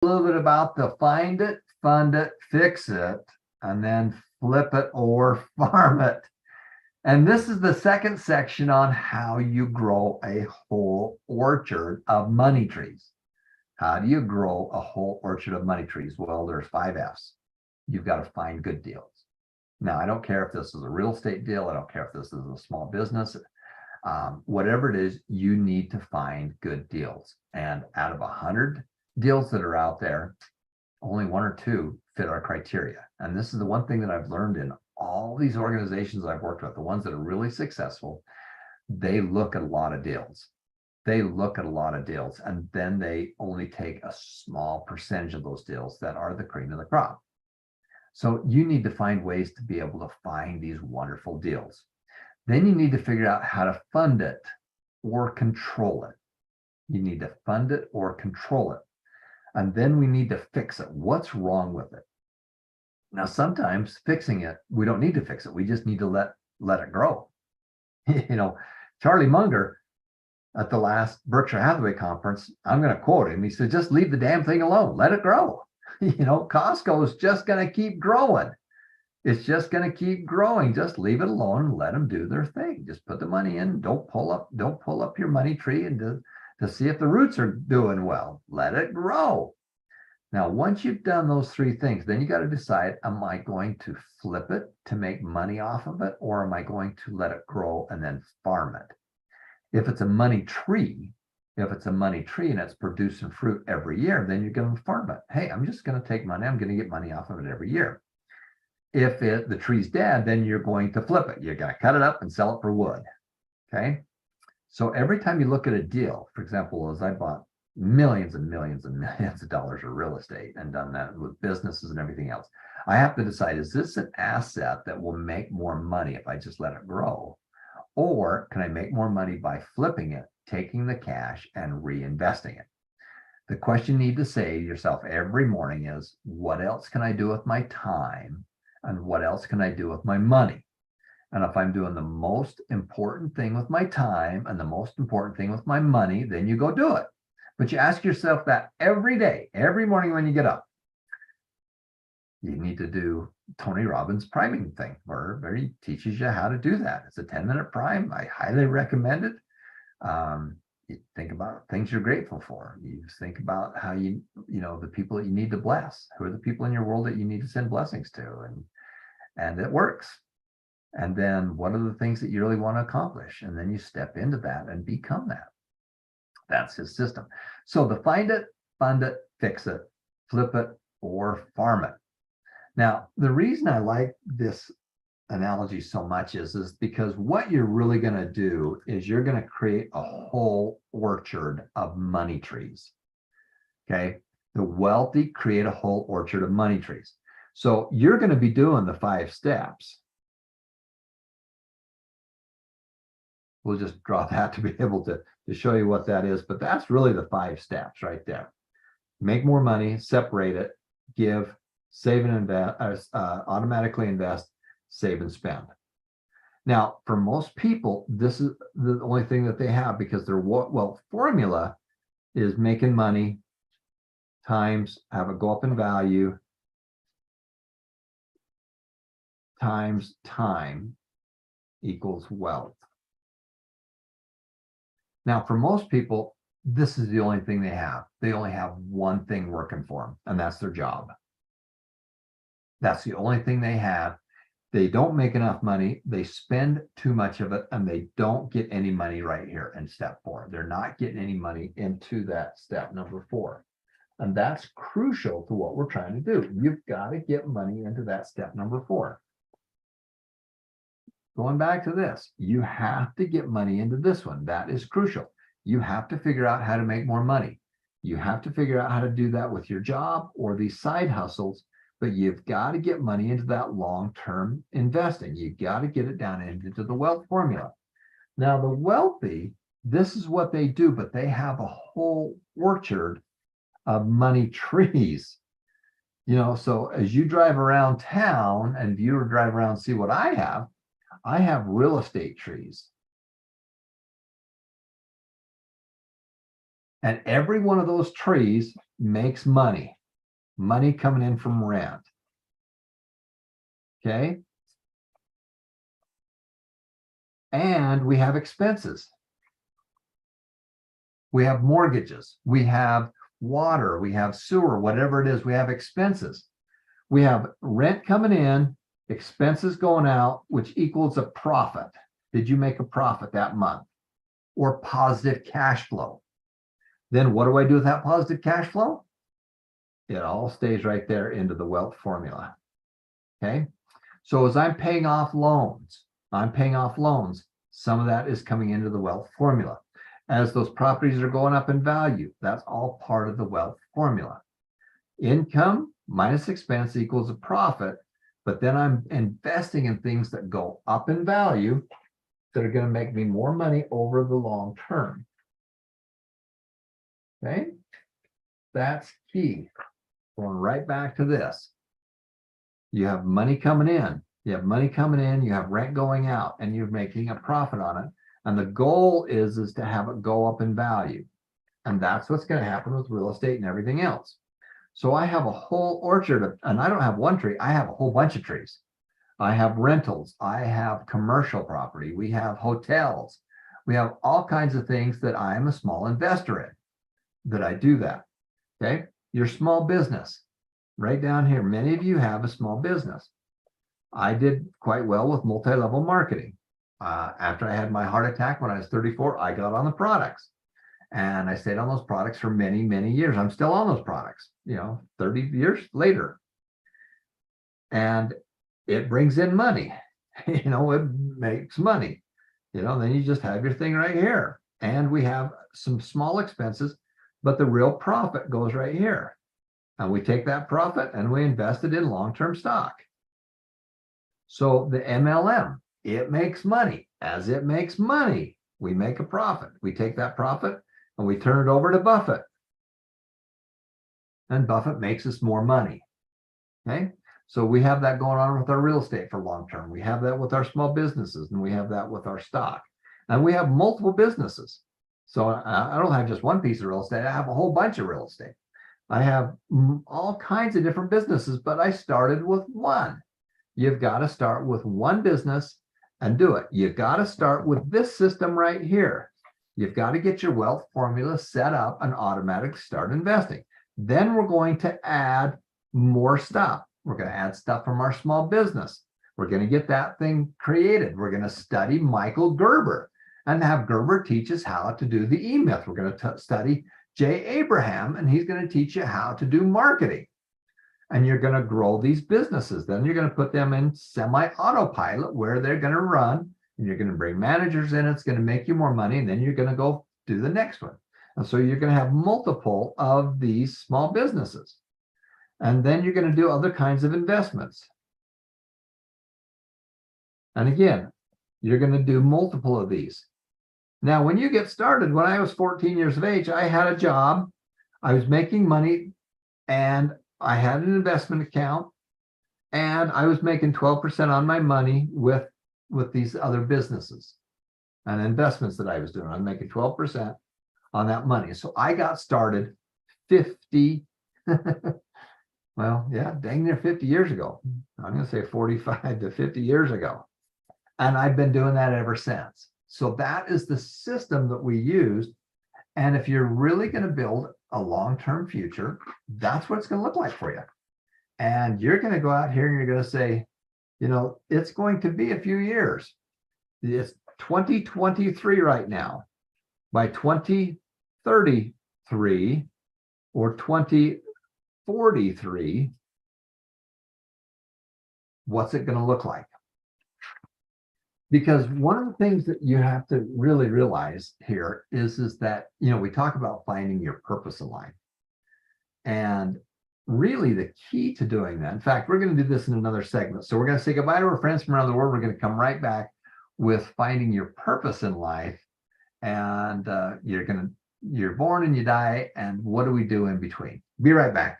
A little bit about the find it, fund it, fix it, and then flip it or farm it. And this is the second section on how you grow a whole orchard of money trees. How do you grow a whole orchard of money trees? Well, there's 5 F's. You've got to find good deals. Now, I don't care if this is a real estate deal. I don't care if this is a small business. Whatever it is, you need to find good deals. And out of 100 deals that are out there, only 1 or 2 fit our criteria. And this is the one thing that I've learned in all these organizations I've worked with, the ones that are really successful, they look at a lot of deals. They look at a lot of deals, and then they only take a small percentage of those deals that are the cream of the crop. So you need to find ways to be able to find these wonderful deals. Then you need to figure out how to fund it or control it. You need to fund it or control it. And then we need to fix it. What's wrong with it? Now, sometimes fixing it, we don't need to fix it. We just need to let it grow. Charlie Munger at the last Berkshire Hathaway conference, I'm going to quote him. He said, just leave the damn thing alone. Let it grow. Costco is just going to keep growing. It's just going to keep growing. Just leave it alone and let them do their thing. Just put the money in. Don't pull up your money tree and to see if the roots are doing well. Let it grow. Now, once you've done those 3 things, then you got to decide, am I going to flip it to make money off of it, or am I going to let it grow and then farm it? If it's a money tree and it's producing fruit every year, then you're going to farm it. Hey, I'm just going to take money. I'm going to get money off of it every year. If the tree's dead, then you're going to flip it. You're going to cut it up and sell it for wood. Okay. So every time you look at a deal, for example, as I bought millions and millions and millions of dollars of real estate and done that with businesses and everything else, I have to decide, is this an asset that will make more money if I just let it grow? Or can I make more money by flipping it, taking the cash and reinvesting it? The question you need to say to yourself every morning is, what else can I do with my time? And what else can I do with my money? And if I'm doing the most important thing with my time and the most important thing with my money, then you go do it. But you ask yourself that every day, every morning when you get up. You need to do Tony Robbins' priming thing, where he teaches you how to do that. It's a 10-minute prime. I highly recommend it. You think about things you're grateful for. You think about how the people that you need to bless. Who are the people in your world that you need to send blessings to? And it works. And then what are the things that you really want to accomplish? And then you step into that and become that. That's his system. So the find it, fund it, fix it, flip it, or farm it. Now, the reason I like this analogy so much is because what you're really going to do is you're going to create a whole orchard of money trees. Okay. The wealthy create a whole orchard of money trees. So you're going to be doing the 5 steps. We'll just draw that to be able to show you what that is. But that's really the 5 steps right there. Make more money, separate it, give, save and invest, automatically invest, save and spend. Now, for most people, this is the only thing that they have, because their formula is making money times have a go up in value times time equals wealth. Now, for most people, this is the only thing they have. They only have one thing working for them, and that's their job. That's the only thing they have. They don't make enough money. They spend too much of it, and they don't get any money right here in step 4. They're not getting any money into that step number 4. And that's crucial to what we're trying to do. You've got to get money into that step number 4. Going back to this, you have to get money into this one. That is crucial. You have to figure out how to make more money. You have to figure out how to do that with your job or these side hustles, but you've got to get money into that long-term investing. You got to get it down into the wealth formula. Now, the wealthy, this is what they do, but they have a whole orchard of money trees. So as you drive around town, and if you drive around and see what I have real estate trees. And every one of those trees makes money coming in from rent. Okay. And we have expenses. We have mortgages. We have water. We have sewer, whatever it is. We have expenses. We have rent coming in, expenses going out, which equals a profit. Did you make a profit that month? Or positive cash flow? Then what do I do with that positive cash flow? It all stays right there into the wealth formula. Okay. So as I'm paying off loans, some of that is coming into the wealth formula. As those properties are going up in value, that's all part of the wealth formula. Income minus expense equals a profit, but then I'm investing in things that go up in value that are going to make me more money over the long term. Okay, that's key. Going right back to this. You have money coming in. You have rent going out, and you're making a profit on it. And the goal is to have it go up in value. And that's what's going to happen with real estate and everything else. So I have a whole orchard, and I don't have one tree. I have a whole bunch of trees. I have rentals. I have commercial property. We have hotels. We have all kinds of things that I am a small investor in, that I do that. Okay. Your small business right down here. Many of you have a small business. I did quite well with multi-level marketing. After I had my heart attack when I was 34, I got on the products, and I stayed on those products for many, many years. I'm still on those products, 30 years later. And it brings in money, it makes money, then you just have your thing right here. And we have some small expenses, but the real profit goes right here. And we take that profit and we invest it in long-term stock. So the MLM, it makes money. As it makes money, we make a profit. We take that profit and we turn it over to Buffett. And Buffett makes us more money. Okay. So we have that going on with our real estate for long term. We have that with our small businesses, and we have that with our stock. And we have multiple businesses. So I don't have just one piece of real estate. I have a whole bunch of real estate. I have all kinds of different businesses, but I started with one. You've got to start with one business and do it. You've got to start with this system right here. You've got to get your wealth formula set up and automatically start investing. Then we're going to add more stuff. We're going to add stuff from our small business. We're going to get that thing created. We're going to study Michael Gerber and have Gerber teach us how to do the E-Myth. We're going to study Jay Abraham, and he's going to teach you how to do marketing. And you're going to grow these businesses. Then you're going to put them in semi-autopilot where they're going to run, and you're going to bring managers in. It's going to make you more money, and then you're going to go do the next one. And so you're going to have multiple of these small businesses. And then you're going to do other kinds of investments. And again, you're going to do multiple of these. Now, when you get started, when I was 14 years of age, I had a job. I was making money, and I had an investment account, and I was making 12% on my money with these other businesses and investments that I was doing. I'm making 12% on that money. So I got started 50, well, yeah, dang near 50 years ago. I'm going to say 45 to 50 years ago. And I've been doing that ever since. So that is the system that we used. And if you're really going to build a long-term future, that's what it's going to look like for you. And you're going to go out here and you're going to say, it's going to be a few years. It's 2023 right now. By 2033 or 2043, what's it going to look like? Because one of the things that you have to really realize here is that, we talk about finding your purpose in life. And really the key to doing that, in fact, we're going to do this in another segment. So we're going to say goodbye to our friends from around the world. We're going to come right back with finding your purpose in life. And you're born and you die. And what do we do in between? Be right back.